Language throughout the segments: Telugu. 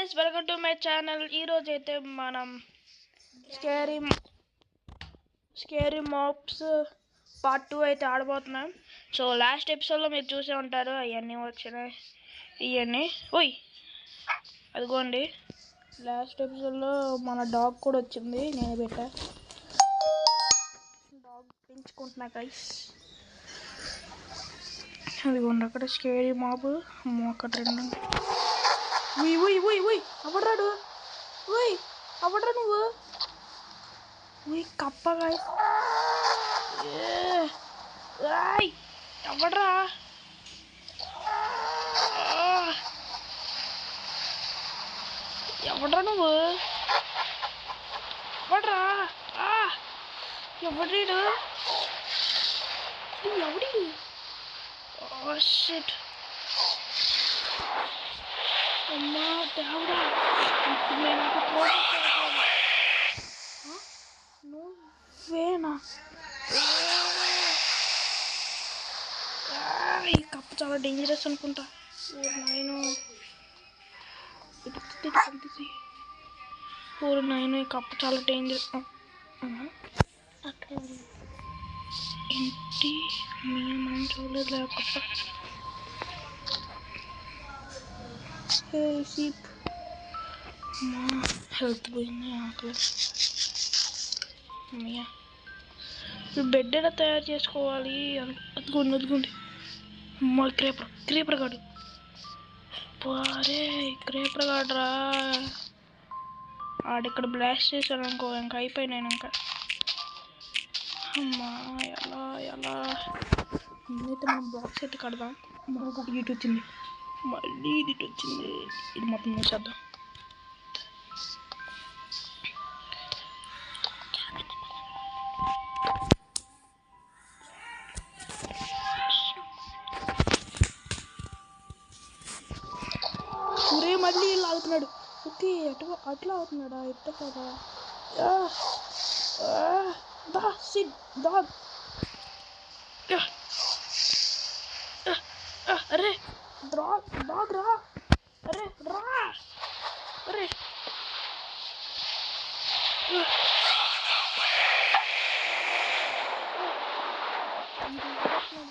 guys, welcome to my channel. Ee roju aithe manam scary mobs part 2 aithe aadabothunam. So last episode lo meer chuse untaru ayanni vachinayi iyanni oi adigondi last episode lo mana dog kuda vachindi nene betta dog పెంచుకుంటున్నా guys. అదిగోండి అక్కడ స్కేరీ మాబ్ అక్కడ రెండు ఉయ్ ఉయ్ ఉయ్ ఉయ్ అవడ్రాడు ఉయ్ అవడ్రా నువ్వు ఉయ్ కప్ప గాయస్ ఏయ్ అవడ్రా ఎవడ్రా నువ్వు అవడ్రా ఎవడ్రీడు ఎవడీడు Oh shit! అమ్మా దేవుడా నేను నువ్వేనా ఈ కప్పు చాలా డేంజరస్ అనుకుంటా. నేను ఈ కప్పు చాలా డేంజరస్. అక్కడ ఏంటి మనం చూడలేదు కప్ప. షీప్ మా హెల్త్ పోయింది ఆకలి. అమ్మయ్య బెడ్ ఎలా తయారు చేసుకోవాలి అదిగోండి అమ్మ క్రేపర్ గాడు అరే క్రేపర్ గాడ్రా ఆడిక్కడ బ్లాస్ట్ చేశాను అనుకో ఇంకా అయిపోయినాను ఇంకా. అమ్మా ఎలా ముందైతే మనం బాక్స్ అయితే కడదాం. మరొకటి ఇటు వచ్చింది మళ్ళీ ఇది వచ్చింది ఇది మొత్తం వేసేద్దాం. ఊరే మళ్ళీ లాగుతున్నాడు. ఓకే అట్లా అవుతున్నాడా ఎట్ట కదా దా సిట్ డాగ్ అరే డాగ్ రా అరే రా అరే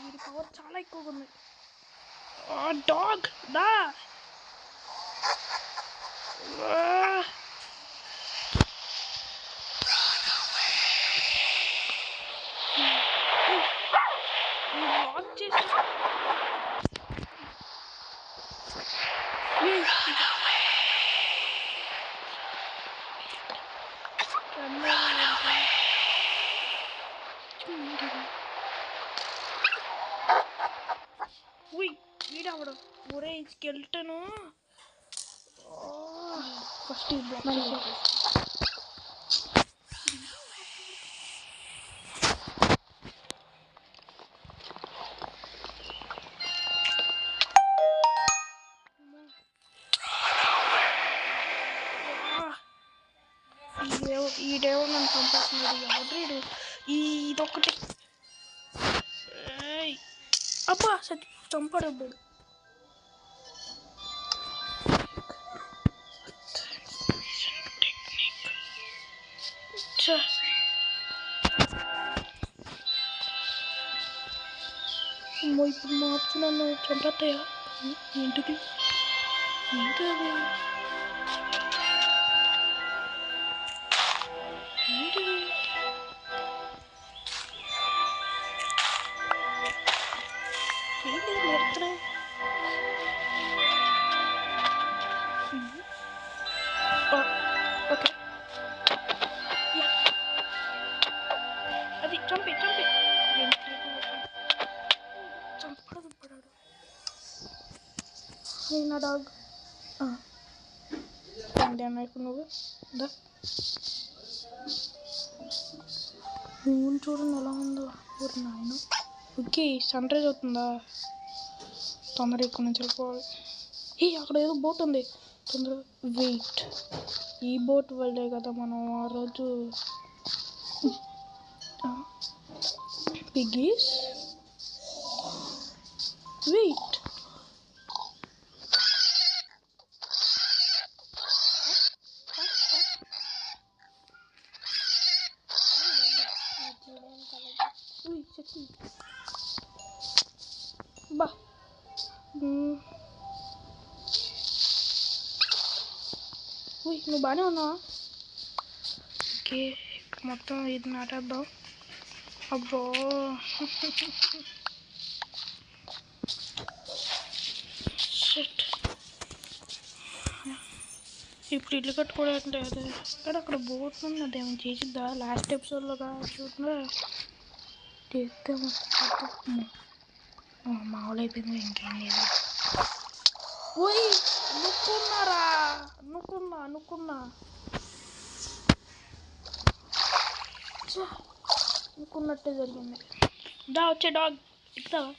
వీడి పవర్ చాలా ఎక్కువగా ఉంది. డాగ్ దా లాక్ చేసి వీడవడం ఒరే స్కెల్టను ఫస్ట్ ఈడేవో నన్ను చంపేస్తున్నాడు ఎవడ్రీడు ఇదొక్కటి అబ్బా చంపాడు అబ్బాడు. అమ్మో ఇప్పుడు మార్చి నన్ను చంపేస్తాయా ఏంటిది ఏంటది ఓకే అది చంపి చంపడు పడాడు నా డాగ్ ఇప్పుడు నువ్వు నువ్వు చూడండి ఎలా ఉందో ఊరు నాయన. ఓకే సన్ రైజ్ అవుతుందా తొందరగా ఇక్కడ నుంచి వెళ్ళిపోవాలి. అక్కడ ఏదో బోట్ ఉంది తొందరగా వెయిట్ ఈ బోట్ వల్లే కదా మనం ఆ రోజు పిగ్గీస్ వెయిట్ బా నువ్వు బాగానే ఉన్నావా? ఓకే, మొత్తం ఇది నాటేద్దాం. అబ్బో షిట్. ఇప్పుడు ఇల్లు కట్టుకోవడం అంటే అదే కానీ అక్కడ బోట్ ఉంది, అదేమో చేసిద్దా? లాస్ట్ ఎపిసోడ్లో చూడగా చేస్తే మామూలు అయిపోయింది. ఇంకేం లేదు. ఓయ్ అనుకున్నారా? అనుకున్నా అనుకున్నట్టే జరిగింది. దా వచ్చే డాగ్ ఎక్కుతావా?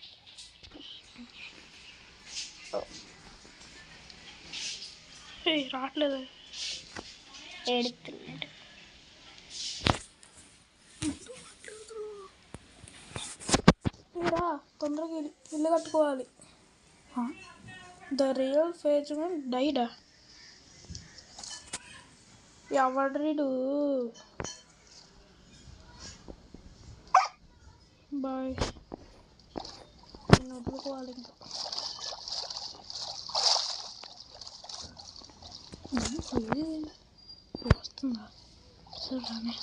రావట్లేదు, ఏడుతున్నాడు. రా తొందరగా ఇల్లు కట్టుకోవాలి. ద రియల్ ఫేజ్ డైడా? ఎవడ్రీడు? బాయ్, నేను వదులుకోవాలి ఇంకా. వస్తుందా? సరే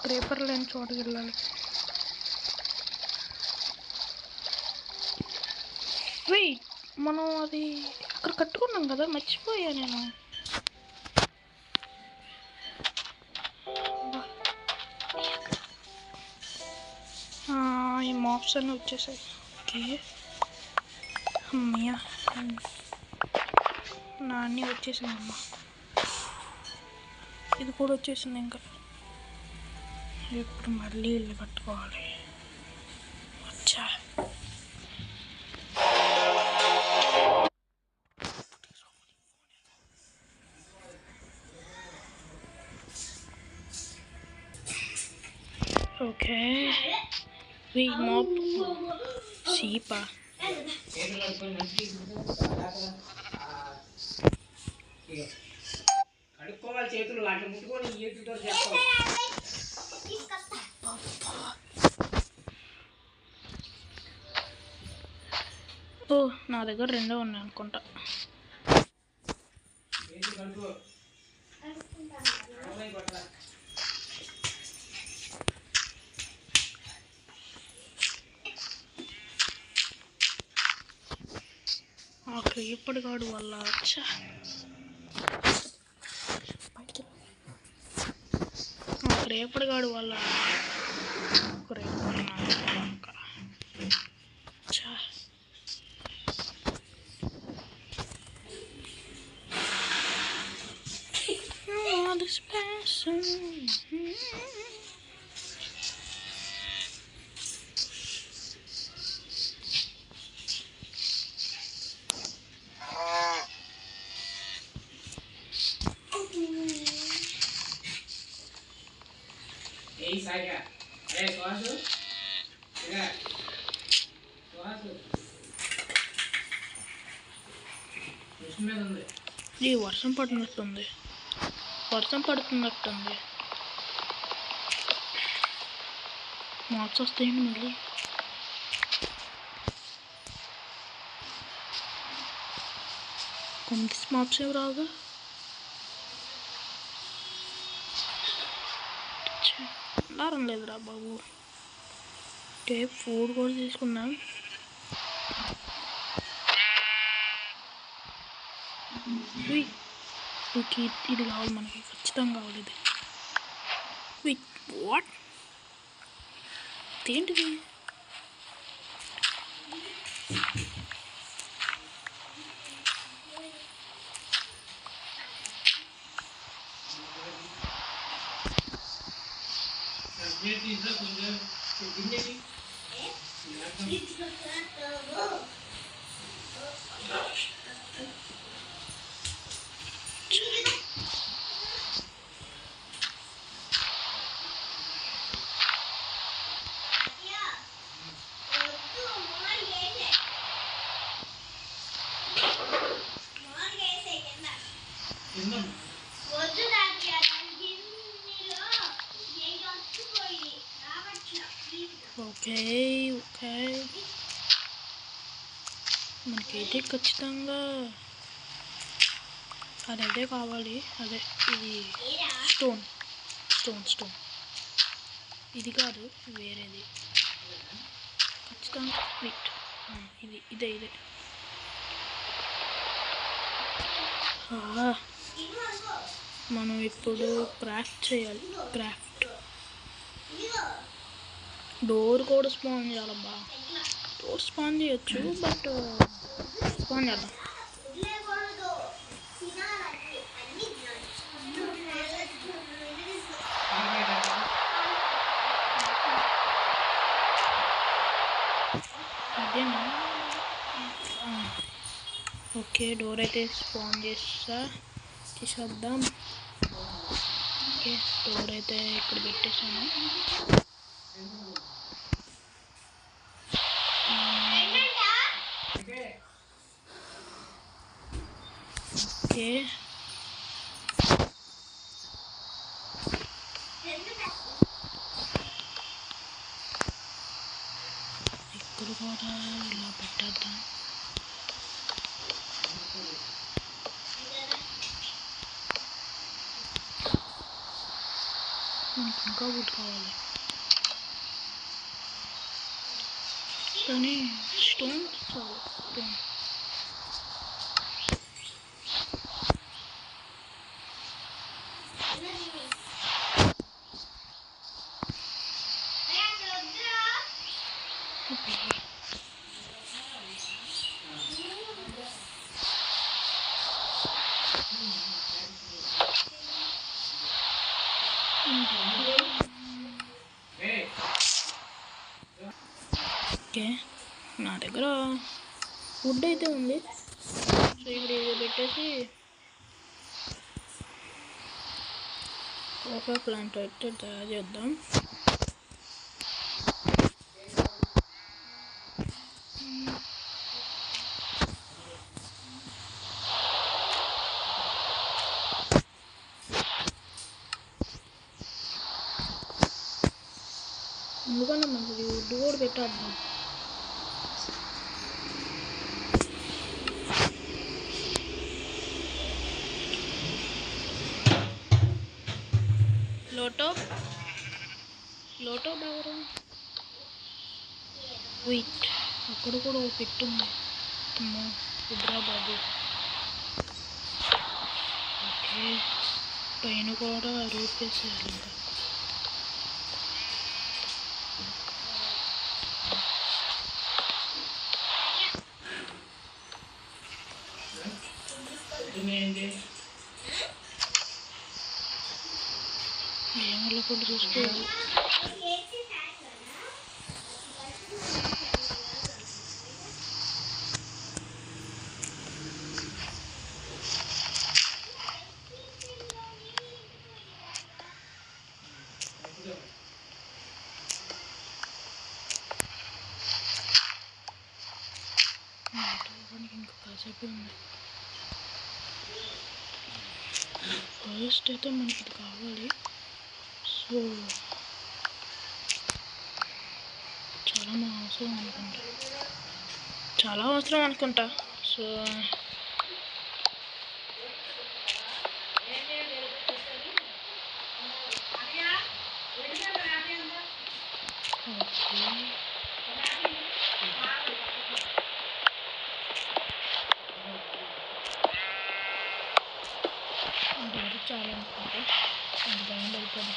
క్రేపర్ లేని చోటుకి వెళ్ళాలి. వెయిట్, మనం అది అక్కడ కట్టుకున్నాం కదా, మర్చిపోయా నేను. ఈ మాప్స్ అన్నీ వచ్చేసాయి. ఓకే అమ్మయ్య, నా అన్నీ వచ్చేసాయి అమ్మ. ఇది కూడా వచ్చేసింది. ఇంకా ఇప్పుడు మళ్ళీ ఇల్లు కట్టుకోవాలి. వచ్చా ఓకే. మాప్ సీపా కడుక్కోవాలి చేతులు, అట్లా ముట్టుకొని ఏటుతో చేస్తాం. ఓ నా దగ్గర రెండో ఉన్నాయి అనుకుంటా. క్రీపర్ గాడు వల్ల క్రీపర్ గాడు వల్ల this passion. Hey, Saga. Hey, Suhasu. Yeah. Suhasu. ఈ వర్షం పడుతున్నట్టుంది. మార్క్స్ వస్తాయండి మళ్ళీ. కొంత మార్క్స్ ఏమి రావుగా. దారం లేదురా బాబు. ఓకే, ఫుడ్ కూడా తీసుకున్నాం. ఇది కావాలి మనకి, ఖచ్చితంగా కావాలి ఇది. వాట్ ఏంటిది? ఓకే ఓకే మనకైతే ఖచ్చితంగా అదైతే కావాలి. అదే ఇది స్టోన్ స్టోన్ స్టోన్ ఇది కాదు, వేరేది ఖచ్చితంగా. వెయిట్, ఇది ఇదే ఇదే. మనం ఇప్పుడు క్రాఫ్ట్ చేయాలి. క్రాఫ్ట్ డోర్ కూడా స్పాన్ చేయాలబ్బా. డోర్ స్పాన్ చేయొచ్చు, బట్ స్పాన్ చేద్దాం. అదేనా? ఓకే, డోర్ అయితే స్పాన్ చేసేద్దాం. ఓకే, డోర్ అయితే ఇక్కడ పెట్టేసాను. ఓకే, ఇక్కడ కూడా ఇలా పెట్టేద్దాం. మనకి ఇంకా వుడ్ కావాలి, కానీ స్టోన్ చాలు. స్టోన్ ఓకే, నా దగ్గర వుడ్ అయితే ఉంది. సో ఇప్పుడు ఇది పెట్టేసి ఒక ప్లాంట్ అయితే తయారు చేద్దాం. ఎందుకన్నా మంచిది వుడ్ కూడా పెట్టేద్దాం. లోటో ఎవరు? వెయిట్, అక్కడ కూడా ఒక పెట్టుంది. హైదరాబాదు. ఓకే, పైన కూడా రూప్ వేసేయాలి. ఇంకా ఏమో కూడా చూసుకోవాలి. ఇంకా కాసేపు ఉంది. ఫస్ట్ అయితే మనకి ఇది కావాలి. సో చాలా అవసరం అనుకుంటా. సో చాలా అనుకుంటా దాని పడుతుంది.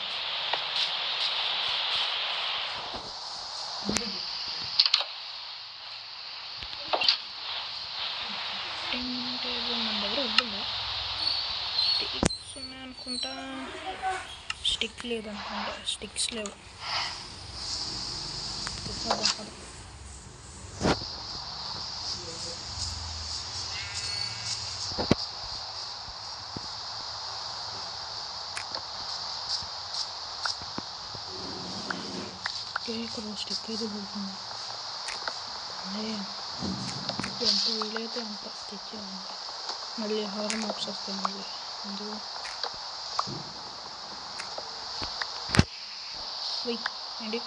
మన దగ్గర ఉంటుందా? స్టిక్స్ ఉన్నాయనుకుంటా. స్టిక్ లేదనుకుంటా. స్టిక్స్ లేవు. ఓకే, ఇక్కడ స్టిక్ అయితే పడుతుంది. ఎంత వీలైతే అంత తెచ్చేయాలంట. మళ్ళీ హారం మార్క్స్ వస్తాయి. మళ్ళీ అందులో వెయిట్ అండి.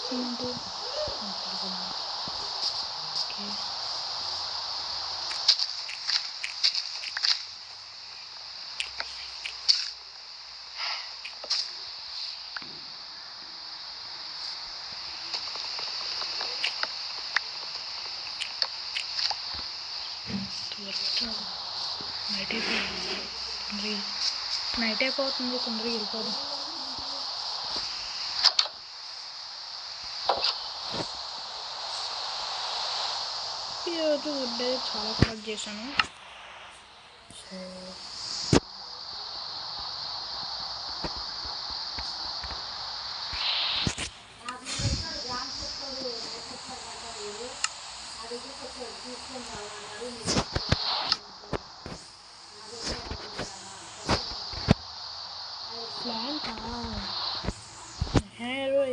సిమెంట్. ఓకే. నైట్ అయిపోతుంది తొందరగా వెళ్ళిపోదాం. ఈరోజు వుడ్ చాలా కలెక్ట్ చేశాను. సో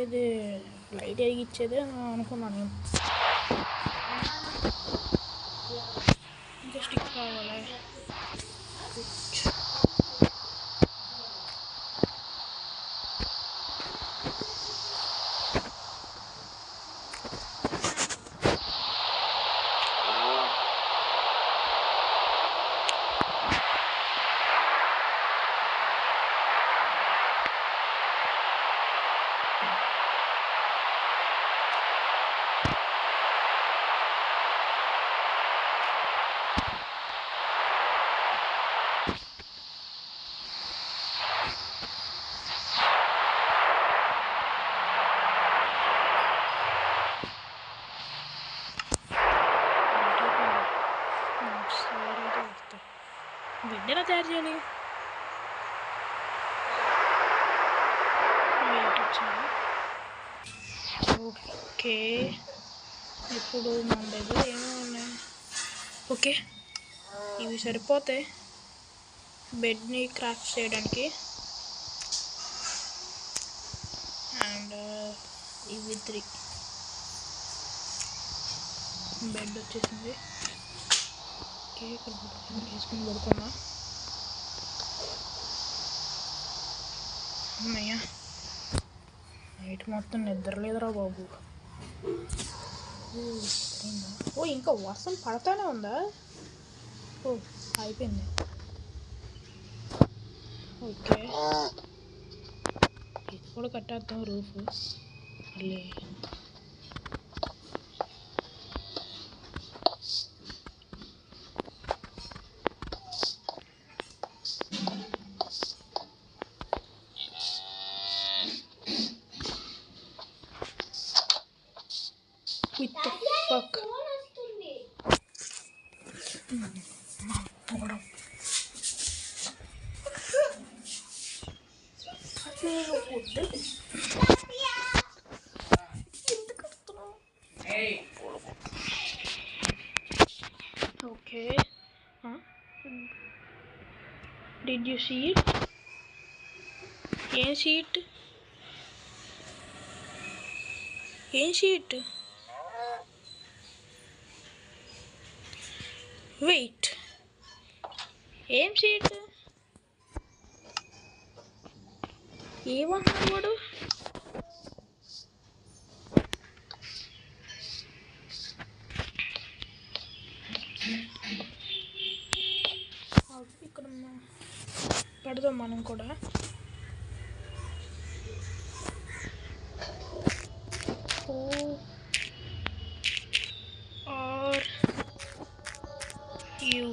ఇది లైట్ ఎగిచ్చేదే అనుకున్నాను. ఇంకా స్టిక్ కావాలి. వెంటనే తయారు చేయాలి. ఓకే, ఇప్పుడు మన దగ్గర ఏమో ఉన్నాయి. ఓకే, ఇవి సరిపోతాయి బెడ్ని క్రాఫ్ట్ చేయడానికి. అండ్ ఇవి 3 బెడ్ వచ్చేసింది. ఓకే, ఇక్కడ వేసుకుని పడుకున్నా. అమ్మయ్యా, నైట్ మొత్తం నిద్రలేదురా బాబు. ఓ ఇంకా వర్షం పడతానే ఉందా? ఓ అయిపోయింది. ఓకే, ఇది కూడా కట్టేద్దాం రూఫ్. మళ్ళీ What the fuck? Okay. Huh? Did you see it? Can't see it. Can't see it. Wait. ఏం సీట్? ఏమన్నాడు వాడు? ఇక్కడ పెడదాం మనం కూడా. Who are you?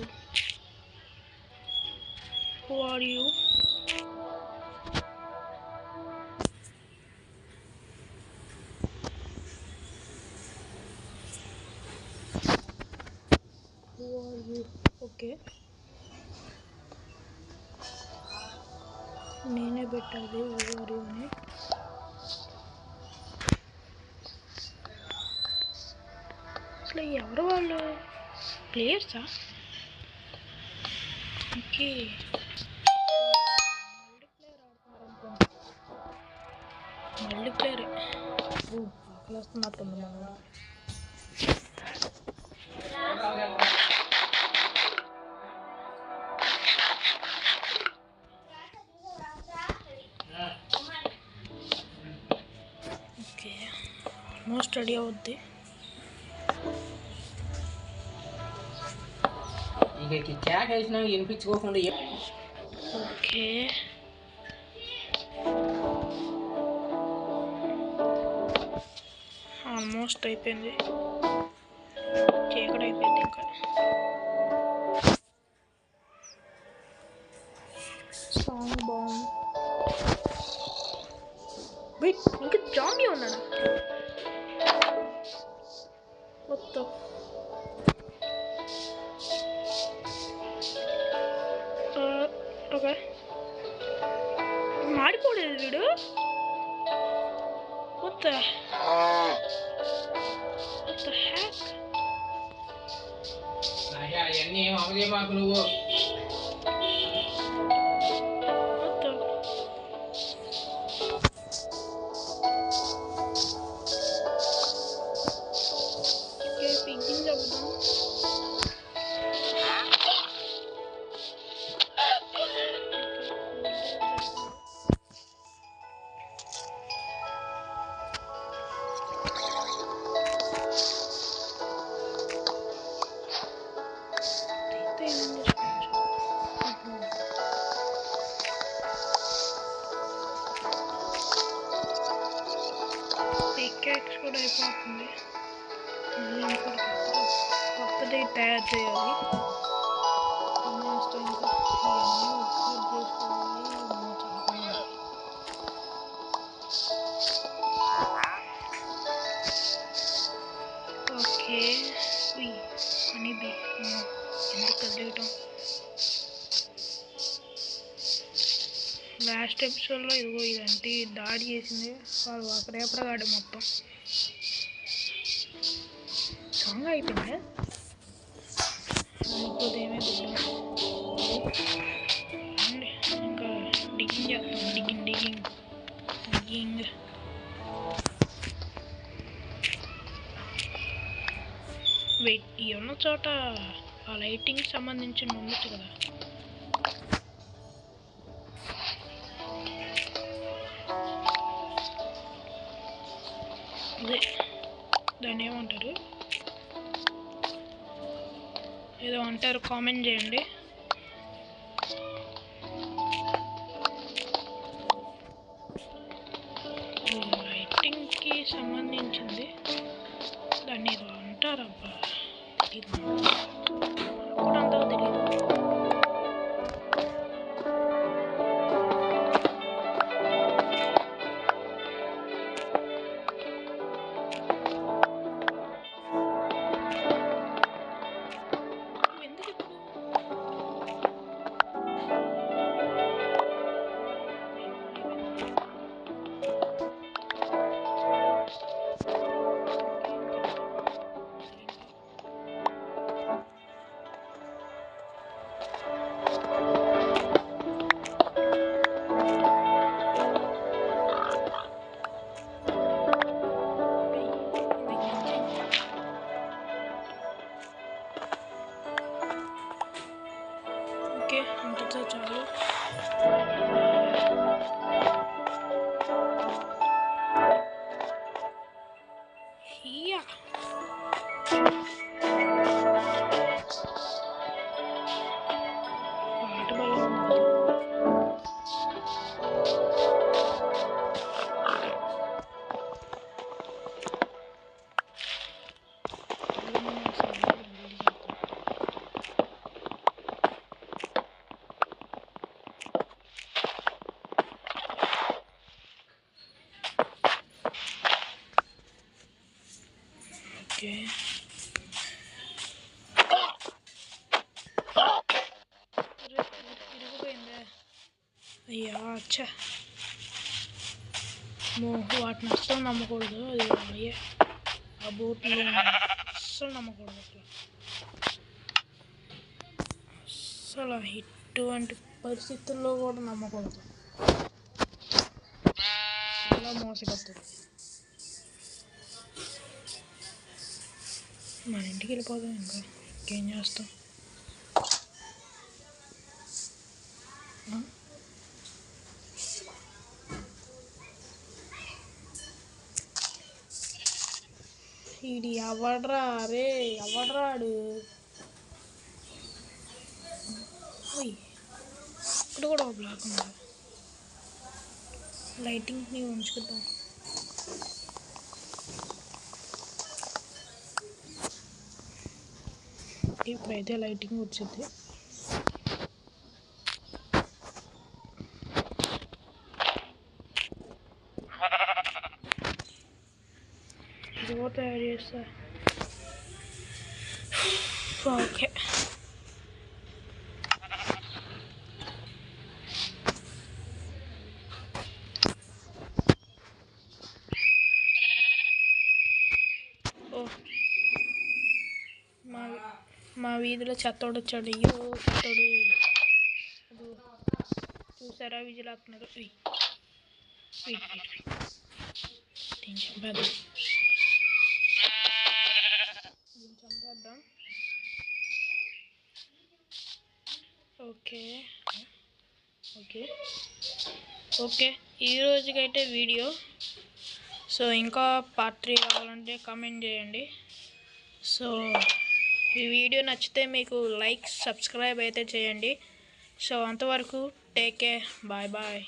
Who are you? Who are you? Okay. నేనే పెట్టాలి who are you అని. అసలు ఎవరు వాళ్ళు? ప్లేయర్సా? ఓకే, మల్టీప్లేయరే. ఆకలి వస్తున్నట్టుంది మనం. ఓకే, రెడీ అవుద్ది. వినిపించుకోకుండా ఓకే, ఆల్మోస్ట్ అయిపోయింది. చీకటి అయిపోయింది. ఇంకా సాంగ్ బాగుంది. వెయిట్, ఇంకా జాంబీ ఉన్నాడా? మొత్తం ఓకే, మాడిపోలేదు వీడు. What the heck? అవన్నీ అవదే మాకు నువ్వు What the? Okay, begin చెబుదాం. పికాక్స్ కూడా అయిపోతుంది. మళ్ళీ ఇంకోటి కొత్తది తయారు చేయాలి. ఇంకా ఇవన్నీ ఉత్పత్తి చేసుకోవాలి. ఓకే, హనీబీ ఎందుకు కదిలియటం. లాస్ట్ ఎపిసోడ్లో ఇదిగో ఇదంటే దాడి చేసింది వాడు ఒకరేపడగాడు మొత్తం. సాంగ్ అయిపోయిందా? అయిపోతే ఏమైంది? ఇంకా డిగ్గింగ్ చేస్తాం. డిగ్గింగ్ వెయిట్, ఈ ఉన్న చోట ఆ లైటింగ్ సంబంధించి ఉండొచ్చు కదా. అదే దాన్ని ఏమంటారు, ఏదో అంటారు, కామెంట్ చేయండి. లైటింగ్కి సంబంధించింది, దాన్ని ఏదో అంటారబ్బా, తెలియదు కూడా, అంతగా తెలియదు. ఓకే, ఇంతతో చాలు. యా, పాట బలం ఉంది. ఓకే, ఇరిగిపోయిందా? అయ్యా, అచ్చా, వాటిని అస్సలు నమ్మకూడదు. అది అయ్యే ఆ బోట్లు అస్సలు నమ్మకూడదు. అసలు ఇటువంటి పరిస్థితుల్లో కూడా నమ్మకూడదు. చాలా మోసపోతుంది. మన ఇంటికి వెళ్ళిపోదాం. ఇంకా ఇంకేం చేస్తాం. ఇది ఎవడ్రా రే ఎవడ్రాడు ఇక్కడ కూడా ఒక బ్లాక్ ఉంది లైటింగ్ని ఉంచుకుందాం ఇప్పుడైతే లైటింగ్ వచ్చింది ఇదిగో తయారు చేస్తా ఓకే మా వీధిలో చెత్తోడు వచ్చాడు అయ్యో చెత్తోడు చూసారా విజిలాకున్నాడు చంపేద్దాం ఓకే ఓకే ఓకే ఈరోజుకైతే వీడియో సో ఇంకా పార్ట్ 3 కావాలంటే కామెంట్ చేయండి సో ఈ వీడియో నచ్చితే మీకు లైక్ సబ్స్క్రైబ్ అయితే చేయండి సో అంతవరకు టేక్ కేర్ బాయ్ బాయ్